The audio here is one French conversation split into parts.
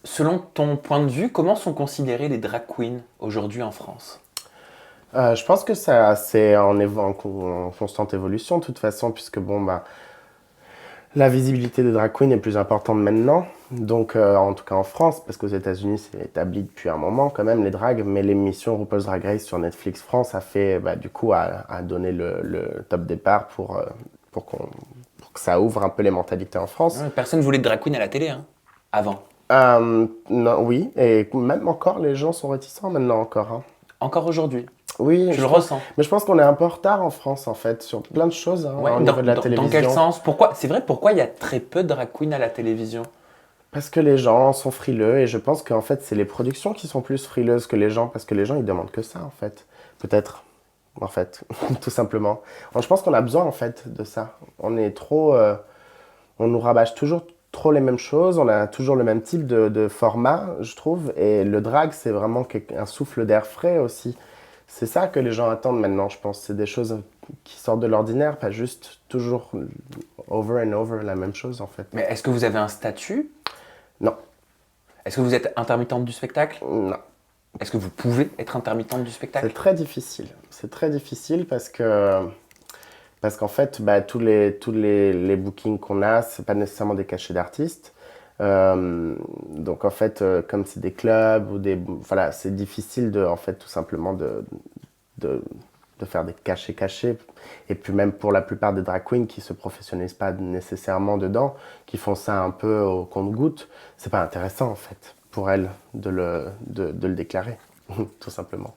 Selon ton point de vue, comment sont considérées les drag queens aujourd'hui en France? Je pense que ça, c'est en constante évolution de toute façon, puisque bon, bah, la visibilité des drag queens est plus importante maintenant. Donc, en tout cas en France, parce qu'aux États-Unis, c'est établi depuis un moment quand même, les drags. Mais l'émission RuPaul's Drag Race sur Netflix France a fait, bah, du coup, a donné le top départ pour, pour que ça ouvre un peu les mentalités en France. Ouais, personne voulait de drag queen à la télé, hein, avant. Non, oui, et même encore, les gens sont réticents maintenant encore, hein. Encore aujourd'hui. Oui, Tu le je pense, ressens. mais je pense qu'on est un peu en retard en France, en fait, sur plein de choses, hein, Ouais, au niveau de la dans quel télévision. sens? Pourquoi? C'est vrai, pourquoi il y a très peu de drag queens à la télévision? Parce que les gens sont frileux, et je pense qu'en fait, c'est les productions qui sont plus frileuses que les gens, parce que les gens, ils demandent que ça, en fait. Peut-être, en fait, tout simplement. Je pense qu'on a besoin, en fait, de ça. On est trop... on nous rabâche toujours trop les mêmes choses, on a toujours le même type de format, je trouve, et le drag, c'est vraiment un souffle d'air frais aussi. C'est ça que les gens attendent maintenant, je pense. C'est des choses qui sortent de l'ordinaire, pas juste toujours over and over la même chose, en fait. Mais est-ce que vous avez un statut? Non, Est-ce que vous êtes intermittente du spectacle? non. Est-ce que vous pouvez être intermittente du C'est spectacle? très difficile. C'est très difficile parce qu'en fait, bah, les bookings qu'on a, c'est pas nécessairement des cachets d'artistes. Donc en fait, comme c'est des clubs ou voilà, c'est difficile en fait, tout simplement de, de faire des cachets. Et puis même pour la plupart des drag queens qui se professionnalisent pas nécessairement dedans, qui font ça un peu au compte-gouttes, c'est pas intéressant en fait pour elles de le déclarer, tout simplement.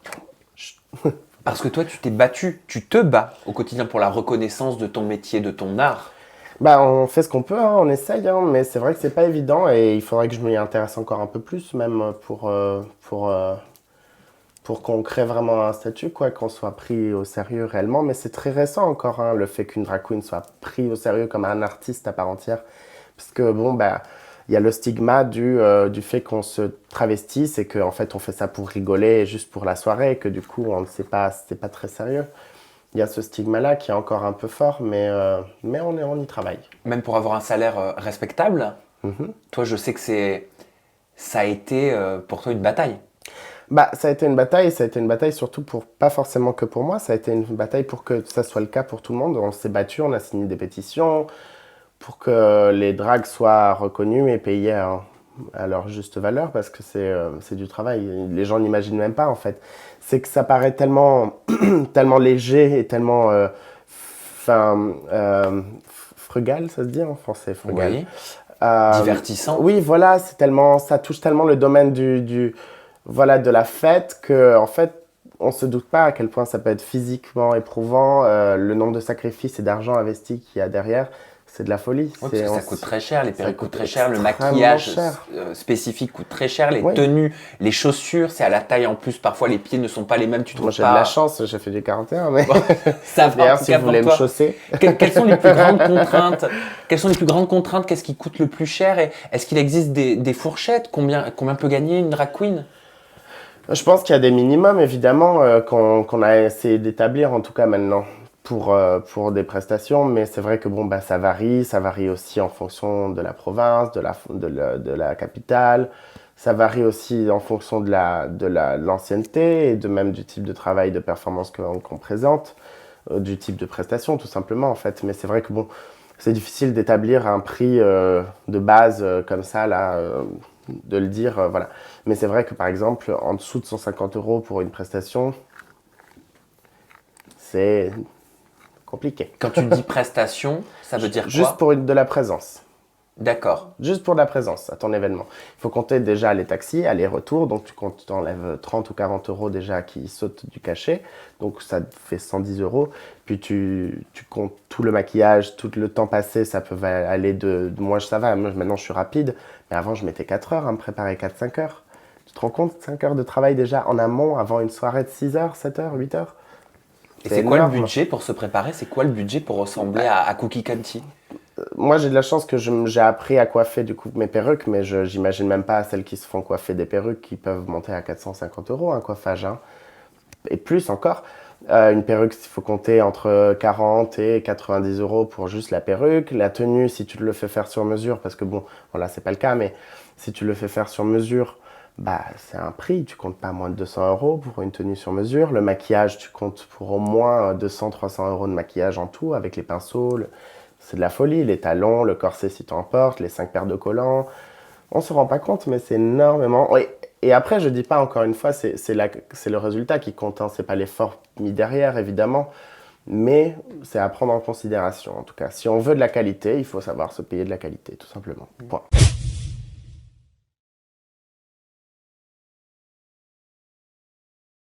Parce que toi, tu t'es battu, tu te bats au quotidien pour la reconnaissance de ton métier, de ton art. Bah, on fait ce qu'on peut, hein, on essaye, hein, mais c'est vrai que c'est pas évident et il faudrait que je m'y intéresse encore un peu plus, même pour qu'on crée vraiment un statut, quoi, qu'on soit pris au sérieux réellement. Mais c'est très récent encore, hein, le fait qu'une drag queen soit pris au sérieux comme un artiste à part entière. Parce que bon, bah, il y a le stigma du fait qu'on se travestisse et qu'en fait on fait ça pour rigoler, juste pour la soirée, et que du coup on ne sait pas, c'est pas très sérieux. Il y a ce stigma-là qui est encore un peu fort, mais on y travaille. Même pour avoir un salaire respectable. Mhm. Toi, je sais que ça a été pour toi une bataille. Bah, ça a été une bataille, ça a été une bataille surtout pour, pas forcément que pour moi, ça a été une bataille pour que ça soit le cas pour tout le monde. On s'est battu, on a signé des pétitions pour que les drags soient reconnus et payés à leur juste valeur parce que c'est du travail. Les gens n'imaginent même pas en fait. C'est que ça paraît tellement, tellement léger et tellement fin, frugal, ça se dit en français, frugal. Oui. Euh, Divertissant. oui, voilà, c'est tellement, ça touche tellement le domaine voilà, de la fête que, en fait, on se doute pas à quel point ça peut être physiquement éprouvant. Le nombre de sacrifices et d'argent investi qu'il y a derrière, c'est de la folie. Oui, parce que ça coûte très cher, les Ça perruques coûtent coûte très cher, le extrêmement maquillage cher. spécifique coûte très cher, les Oui, tenues, les chaussures, c'est à la taille en plus. Parfois, les pieds ne sont pas les mêmes, tu moi trouves j'ai de la pas. chance, j'ai fait du 41, mais Bon, ça va en d'ailleurs, tout si cas vous pour voulez me toi. chausser, Quelles sont les plus grandes contraintes? Quelles sont les plus grandes contraintes? Qu'est-ce qui coûte le plus cher? Et est-ce qu'il existe des fourchettes? Combien peut gagner une drag queen? je pense qu'il y a des minimums, évidemment, qu'on a essayé d'établir, en tout cas maintenant, pour des prestations. Mais c'est vrai que bon, bah, ça varie aussi en fonction de la province, de la capitale. Ça varie aussi en fonction l'ancienneté et même du type de travail, de performance qu'on présente, du type de prestation, tout simplement, en fait. Mais c'est vrai que bon, c'est difficile d'établir un prix de base comme ça, là, de le dire, voilà. Mais c'est vrai que par exemple, en dessous de 150 euros pour une prestation, c'est compliqué. Quand tu dis prestation, ça veut dire Juste quoi? pour de la présence. D'accord. Juste pour de la présence à ton événement. Il faut compter déjà les taxis, aller-retour. Donc tu enlèves 30 ou 40 euros déjà qui sautent du cachet. Donc ça te fait 110 euros. Puis tu comptes tout le maquillage, tout le temps passé. Ça peut aller moi, ça va. Moi, maintenant, je suis rapide. Mais avant, je mettais 4 heures à me préparer, 4 5 heures. Tu te rends compte, 5 heures de travail déjà en amont avant une soirée de 6 heures, 7 heures, 8 heures. Et C'est c'est quoi le énorme. budget pour se préparer? C'est quoi le budget pour ressembler à Cookie Candy? Moi, j'ai de la chance que j'ai appris à coiffer du coup mes perruques, mais j'imagine même pas celles qui se font coiffer des perruques qui peuvent monter à 450 euros un coiffage, hein. Et plus encore. Une perruque, il faut compter entre 40 et 90 euros pour juste la perruque. La tenue, si tu te le fais faire sur mesure, parce que bon, voilà, c'est pas le cas, mais Si tu le fais faire sur mesure, bah, c'est un prix, tu comptes pas moins de 200 € pour une tenue sur mesure. Le maquillage, tu comptes pour au moins 200-300 € de maquillage en tout, avec les pinceaux. C'est de la folie, les talons, le corset si tu en portes, les 5 paires de collants. On se rend pas compte, mais c'est énormément. Oui. Et après, je dis pas encore une fois, c'est le résultat qui compte, hein. C'est pas l'effort mis derrière, évidemment. Mais c'est à prendre en considération, en tout cas. Si on veut de la qualité, il faut savoir se payer de la qualité, tout simplement. Point.